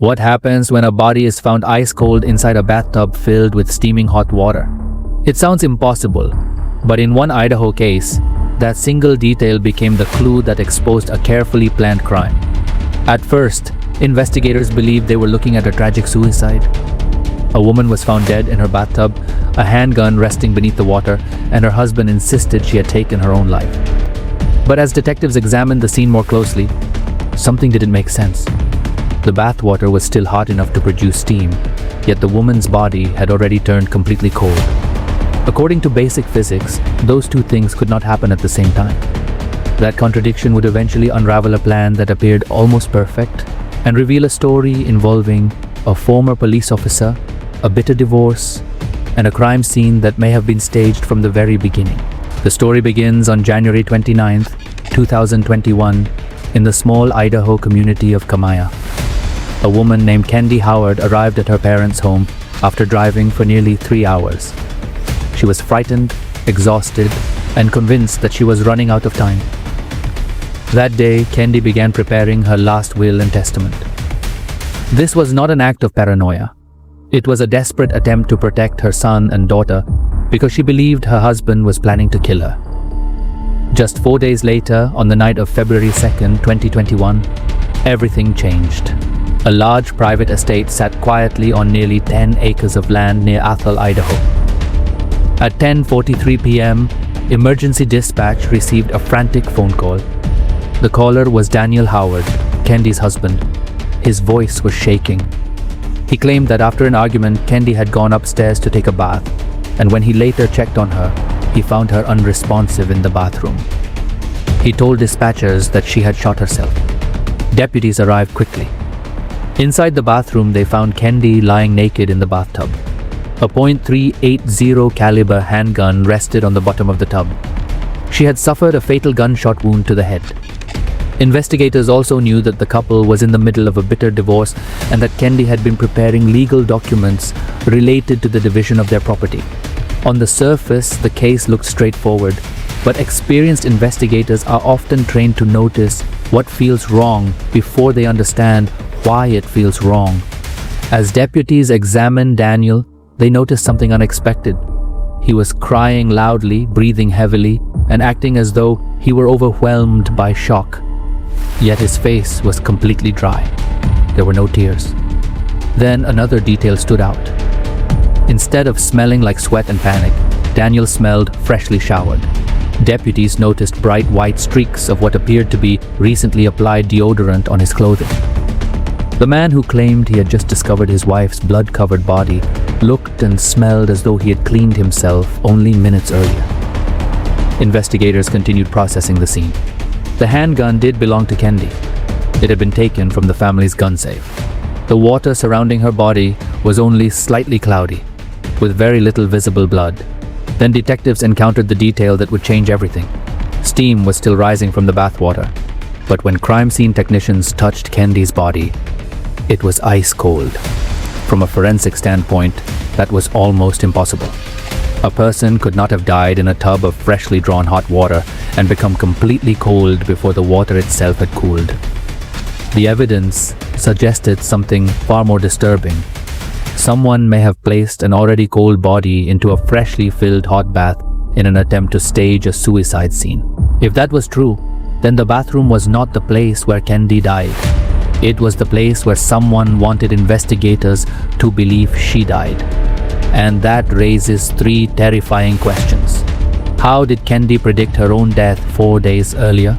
What happens when a body is found ice cold inside a bathtub filled with steaming hot water? It sounds impossible, but in one Idaho case, that single detail became the clue that exposed a carefully planned crime. At first, investigators believed they were looking at a tragic suicide. A woman was found dead in her bathtub, a handgun resting beneath the water, and her husband insisted she had taken her own life. But as detectives examined the scene more closely, something didn't make sense. The bathwater was still hot enough to produce steam, yet the woman's body had already turned completely cold. According to basic physics, those two things could not happen at the same time. That contradiction would eventually unravel a plan that appeared almost perfect and reveal a story involving a former police officer, a bitter divorce, and a crime scene that may have been staged from the very beginning. The story begins on January 29th, 2021, in the small Idaho community of Kamaya. A woman named Kendi Howard arrived at her parents' home after driving for nearly 3 hours. She was frightened, exhausted, and convinced that she was running out of time. That day, Kendi began preparing her last will and testament. This was not an act of paranoia. It was a desperate attempt to protect her son and daughter because she believed her husband was planning to kill her. Just 4 days later, on the night of February 2nd, 2021, everything changed. A large private estate sat quietly on nearly 10 acres of land near Athol, Idaho. At 10:43 p.m., emergency dispatch received a frantic phone call. The caller was Daniel Howard, Kendi's husband. His voice was shaking. He claimed that after an argument, Kendi had gone upstairs to take a bath, and when he later checked on her, he found her unresponsive in the bathroom. He told dispatchers that she had shot herself. Deputies arrived quickly. Inside the bathroom, they found Kendi lying naked in the bathtub. A .380 caliber handgun rested on the bottom of the tub. She had suffered a fatal gunshot wound to the head. Investigators also knew that the couple was in the middle of a bitter divorce and that Kendi had been preparing legal documents related to the division of their property. On the surface, the case looked straightforward, but experienced investigators are often trained to notice what feels wrong before they understand why it feels wrong. As deputies examined Daniel, they noticed something unexpected. He was crying loudly, breathing heavily, and acting as though he were overwhelmed by shock. Yet his face was completely dry. There were no tears. Then another detail stood out. Instead of smelling like sweat and panic, Daniel smelled freshly showered. Deputies noticed bright white streaks of what appeared to be recently applied deodorant on his clothing. The man who claimed he had just discovered his wife's blood-covered body looked and smelled as though he had cleaned himself only minutes earlier. Investigators continued processing the scene. The handgun did belong to Kendi. It had been taken from the family's gun safe. The water surrounding her body was only slightly cloudy, with very little visible blood. Then detectives encountered the detail that would change everything. Steam was still rising from the bathwater, but when crime scene technicians touched Kendi's body, it was ice cold. From a forensic standpoint, that was almost impossible. A person could not have died in a tub of freshly drawn hot water and become completely cold before the water itself had cooled. The evidence suggested something far more disturbing. Someone may have placed an already cold body into a freshly filled hot bath in an attempt to stage a suicide scene. If that was true, then the bathroom was not the place where Kendi died. It was the place where someone wanted investigators to believe she died. And that raises 3 terrifying questions. How did Kendi predict her own death 4 days earlier?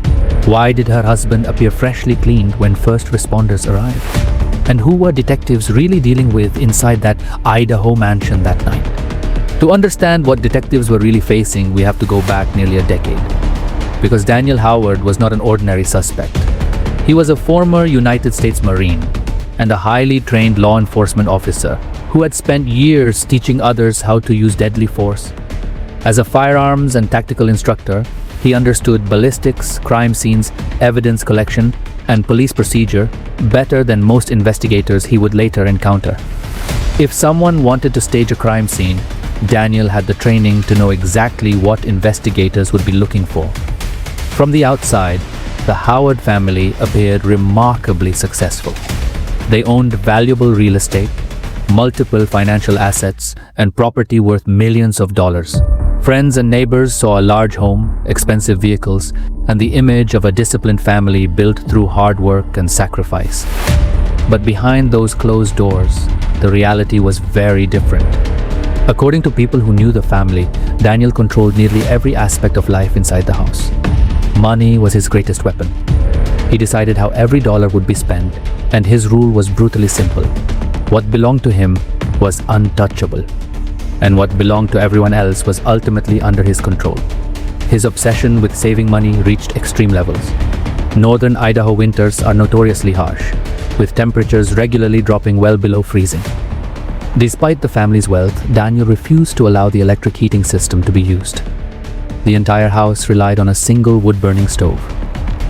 Why did her husband appear freshly cleaned when first responders arrived? And who were detectives really dealing with inside that Idaho mansion that night? To understand what detectives were really facing, we have to go back nearly a decade. Because Daniel Howard was not an ordinary suspect. He was a former United States Marine and a highly trained law enforcement officer who had spent years teaching others how to use deadly force. As a firearms and tactical instructor, he understood ballistics, crime scenes, evidence collection, and police procedure better than most investigators he would later encounter. If someone wanted to stage a crime scene, Daniel had the training to know exactly what investigators would be looking for. From the outside, the Howard family appeared remarkably successful. They owned valuable real estate, multiple financial assets, and property worth millions of dollars. Friends and neighbors saw a large home, expensive vehicles, and the image of a disciplined family built through hard work and sacrifice. But behind those closed doors, the reality was very different. According to people who knew the family, Daniel controlled nearly every aspect of life inside the house. Money was his greatest weapon. He decided how every dollar would be spent, and his rule was brutally simple. What belonged to him was untouchable, and what belonged to everyone else was ultimately under his control. His obsession with saving money reached extreme levels. Northern Idaho winters are notoriously harsh, with temperatures regularly dropping well below freezing. Despite the family's wealth, Daniel refused to allow the electric heating system to be used. The entire house relied on a single wood-burning stove.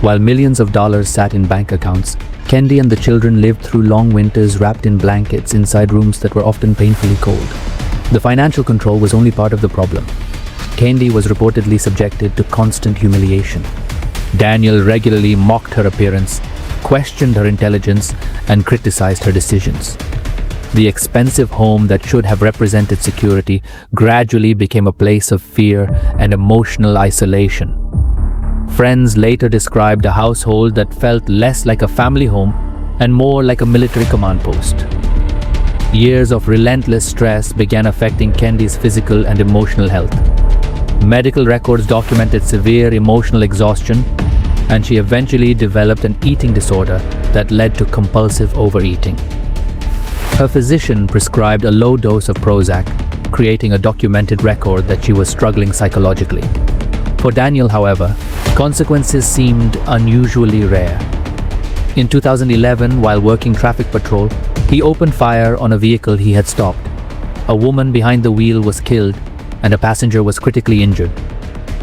While millions of dollars sat in bank accounts, Kendi and the children lived through long winters wrapped in blankets inside rooms that were often painfully cold. The financial control was only part of the problem. Kendi was reportedly subjected to constant humiliation. Daniel regularly mocked her appearance, questioned her intelligence, and criticized her decisions. The expensive home that should have represented security gradually became a place of fear and emotional isolation. Friends later described a household that felt less like a family home and more like a military command post. Years of relentless stress began affecting Kendi's physical and emotional health. Medical records documented severe emotional exhaustion, and she eventually developed an eating disorder that led to compulsive overeating. Her physician prescribed a low dose of Prozac, creating a documented record that she was struggling psychologically. For Daniel, however, consequences seemed unusually rare. In 2011, while working traffic patrol, he opened fire on a vehicle he had stopped. A woman behind the wheel was killed, and a passenger was critically injured.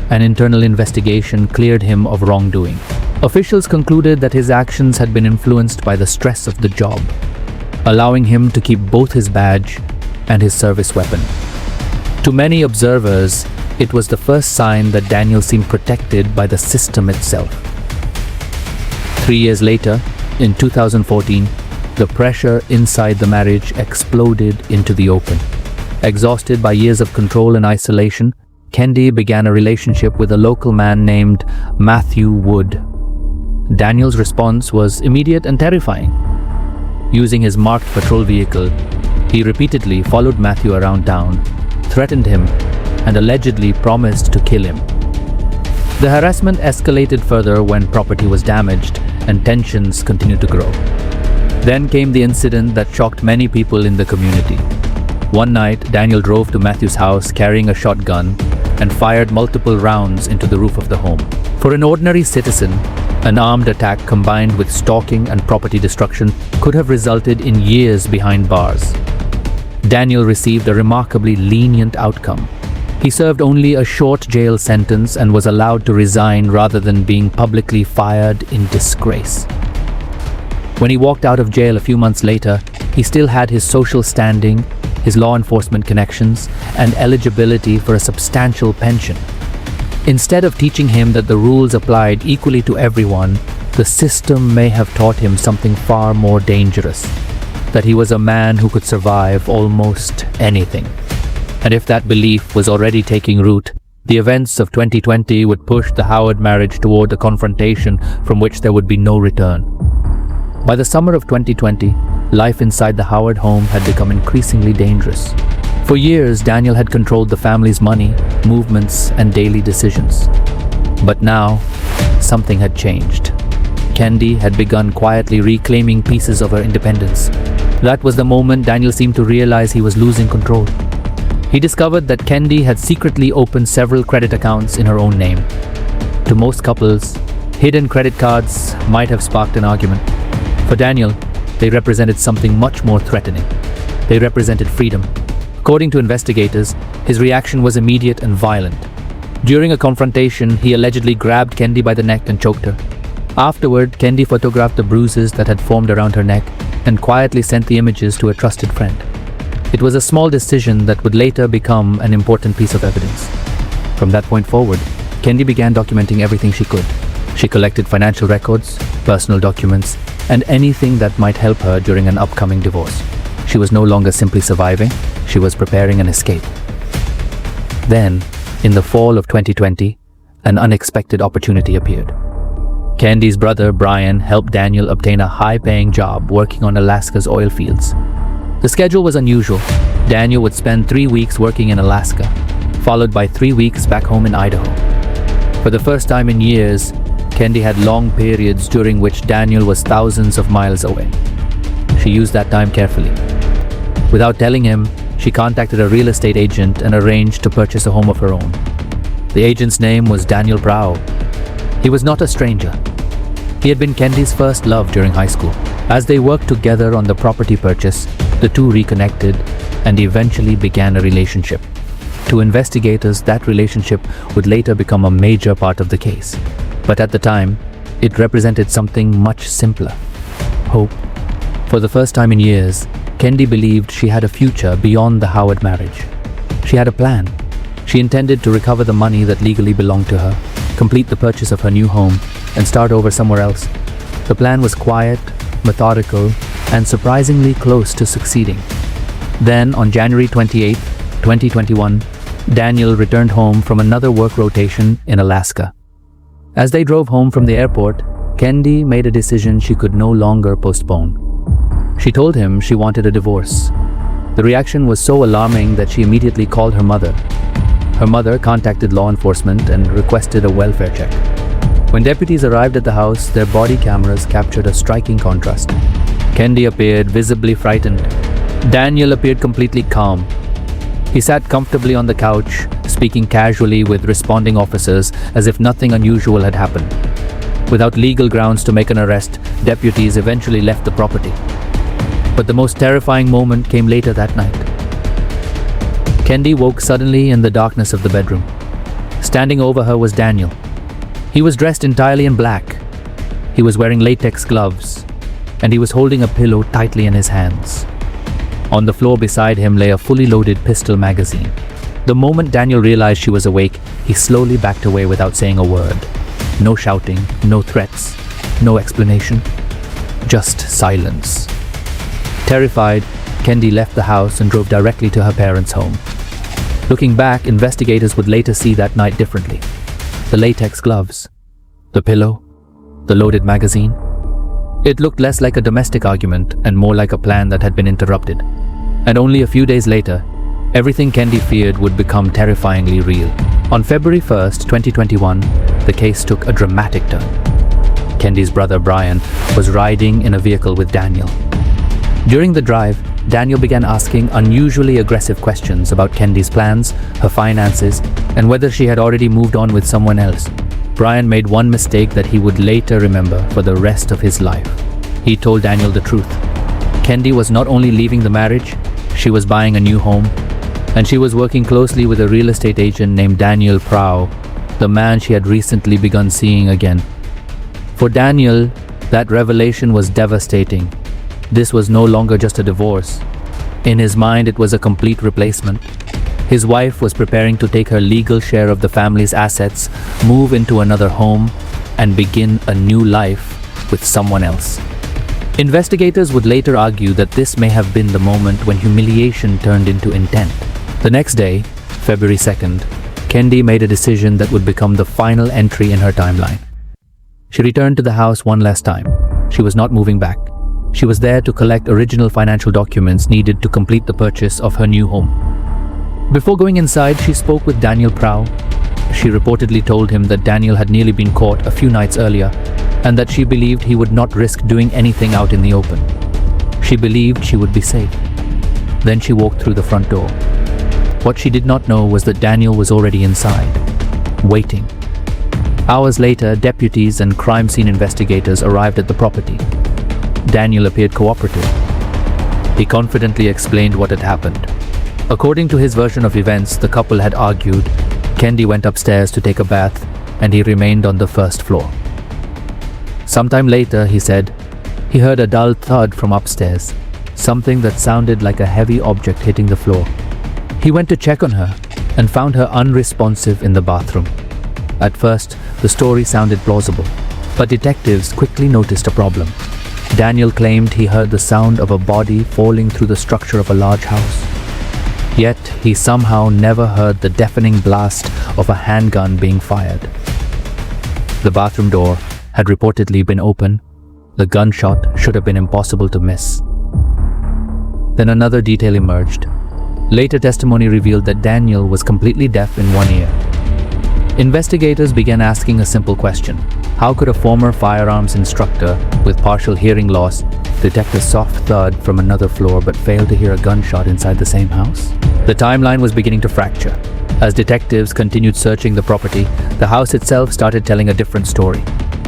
An internal investigation cleared him of wrongdoing. Officials concluded that his actions had been influenced by the stress of the job, allowing him to keep both his badge and his service weapon. To many observers, it was the first sign that Daniel seemed protected by the system itself. 3 years later, in 2014, the pressure inside the marriage exploded into the open. Exhausted by years of control and isolation, Kendi began a relationship with a local man named Matthew Wood. Daniel's response was immediate and terrifying. Using his marked patrol vehicle, he repeatedly followed Matthew around town, threatened him, and allegedly promised to kill him. The harassment escalated further when property was damaged and tensions continued to grow. Then came the incident that shocked many people in the community. One night, Daniel drove to Matthew's house carrying a shotgun and fired multiple rounds into the roof of the home. For an ordinary citizen, an armed attack combined with stalking and property destruction could have resulted in years behind bars. Daniel received a remarkably lenient outcome. He served only a short jail sentence and was allowed to resign rather than being publicly fired in disgrace. When he walked out of jail a few months later, he still had his social standing, his law enforcement connections, and eligibility for a substantial pension. Instead of teaching him that the rules applied equally to everyone, the system may have taught him something far more dangerous, that he was a man who could survive almost anything. And if that belief was already taking root, the events of 2020 would push the Howard marriage toward a confrontation from which there would be no return. By the summer of 2020, life inside the Howard home had become increasingly dangerous. For years, Daniel had controlled the family's money, movements, and daily decisions. But now, something had changed. Kendi had begun quietly reclaiming pieces of her independence. That was the moment Daniel seemed to realize he was losing control. He discovered that Kendi had secretly opened several credit accounts in her own name. To most couples, hidden credit cards might have sparked an argument. For Daniel, they represented something much more threatening. They represented freedom. According to investigators, his reaction was immediate and violent. During a confrontation, he allegedly grabbed Kendi by the neck and choked her. Afterward, Kendi photographed the bruises that had formed around her neck and quietly sent the images to a trusted friend. It was a small decision that would later become an important piece of evidence. From that point forward, Kendi began documenting everything she could. She collected financial records, personal documents, and anything that might help her during an upcoming divorce. She was no longer simply surviving, she was preparing an escape. Then, in the fall of 2020, an unexpected opportunity appeared. Candy's brother, Brian, helped Daniel obtain a high-paying job working on Alaska's oil fields. The schedule was unusual. Daniel would spend 3 weeks working in Alaska, followed by 3 weeks back home in Idaho. For the first time in years, Candy had long periods during which Daniel was thousands of miles away. She used that time carefully. Without telling him, she contacted a real estate agent and arranged to purchase a home of her own. The agent's name was Daniel Prow. He was not a stranger. He had been Candy's first love during high school. As they worked together on the property purchase, the two reconnected and eventually began a relationship. To investigators, that relationship would later become a major part of the case. But at the time, it represented something much simpler: hope. For the first time in years, Candy believed she had a future beyond the Howard marriage. She had a plan. She intended to recover the money that legally belonged to her, complete the purchase of her new home, and start over somewhere else. The plan was quiet, methodical, and surprisingly close to succeeding. Then, on January 28, 2021, Daniel returned home from another work rotation in Alaska. As they drove home from the airport, Candy made a decision she could no longer postpone. She told him she wanted a divorce. The reaction was so alarming that she immediately called her mother. Her mother contacted law enforcement and requested a welfare check. When deputies arrived at the house, their body cameras captured a striking contrast. Candy appeared visibly frightened. Daniel appeared completely calm. He sat comfortably on the couch, speaking casually with responding officers as if nothing unusual had happened. Without legal grounds to make an arrest, deputies eventually left the property. But the most terrifying moment came later that night. Candy woke suddenly in the darkness of the bedroom. Standing over her was Daniel. He was dressed entirely in black. He was wearing latex gloves, and he was holding a pillow tightly in his hands. On the floor beside him lay a fully loaded pistol magazine. The moment Daniel realized she was awake, he slowly backed away without saying a word. No shouting, no threats, no explanation, just silence. Terrified, Candy left the house and drove directly to her parents' home. Looking back, investigators would later see that night differently. The latex gloves, the pillow, the loaded magazine. It looked less like a domestic argument and more like a plan that had been interrupted. And only a few days later, everything Candy feared would become terrifyingly real. On February 1st, 2021, the case took a dramatic turn. Candy's brother Brian was riding in a vehicle with Daniel. During the drive, Daniel began asking unusually aggressive questions about Candy's plans, her finances, and whether she had already moved on with someone else. Brian made one mistake that he would later remember for the rest of his life. He told Daniel the truth. Candy was not only leaving the marriage, she was buying a new home, and she was working closely with a real estate agent named Daniel Prow, the man she had recently begun seeing again. For Daniel, that revelation was devastating. This was no longer just a divorce. In his mind, it was a complete replacement. His wife was preparing to take her legal share of the family's assets, move into another home, and begin a new life with someone else. Investigators would later argue that this may have been the moment when humiliation turned into intent. The next day, February 2nd, Candy made a decision that would become the final entry in her timeline. She returned to the house one last time. She was not moving back. She was there to collect original financial documents needed to complete the purchase of her new home. Before going inside, she spoke with Daniel Prow. She reportedly told him that Daniel had nearly been caught a few nights earlier, and that she believed he would not risk doing anything out in the open. She believed she would be safe. Then she walked through the front door. What she did not know was that Daniel was already inside, waiting. Hours later, deputies and crime scene investigators arrived at the property. Daniel appeared cooperative. He confidently explained what had happened. According to his version of events, the couple had argued. Candy went upstairs to take a bath, and he remained on the first floor. Sometime later, he said, he heard a dull thud from upstairs, something that sounded like a heavy object hitting the floor. He went to check on her and found her unresponsive in the bathroom. At first, the story sounded plausible. But detectives quickly noticed a problem. Daniel claimed he heard the sound of a body falling through the structure of a large house. Yet, he somehow never heard the deafening blast of a handgun being fired. The bathroom door had reportedly been open. The gunshot should have been impossible to miss. Then another detail emerged. Later testimony revealed that Daniel was completely deaf in one ear. Investigators began asking a simple question. How could a former firearms instructor with partial hearing loss detect a soft thud from another floor but fail to hear a gunshot inside the same house? The timeline was beginning to fracture. As detectives continued searching the property, the house itself started telling a different story.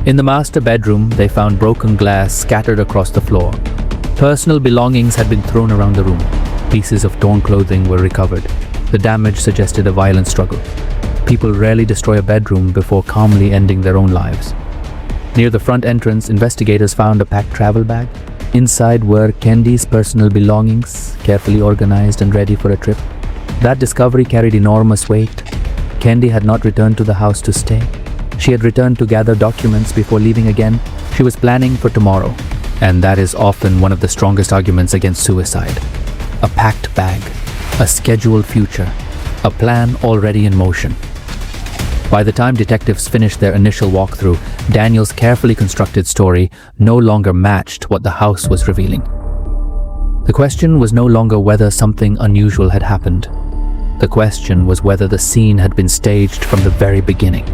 In the master bedroom, they found broken glass scattered across the floor. Personal belongings had been thrown around the room. Pieces of torn clothing were recovered. The damage suggested a violent struggle. People rarely destroy a bedroom before calmly ending their own lives. Near the front entrance, investigators found a packed travel bag. Inside were Kendi's personal belongings, carefully organized and ready for a trip. That discovery carried enormous weight. Kendi had not returned to the house to stay. She had returned to gather documents before leaving again. She was planning for tomorrow. And that is often one of the strongest arguments against suicide. A packed bag, a scheduled future, a plan already in motion. By the time detectives finished their initial walkthrough, Daniel's carefully constructed story no longer matched what the house was revealing. The question was no longer whether something unusual had happened. The question was whether the scene had been staged from the very beginning.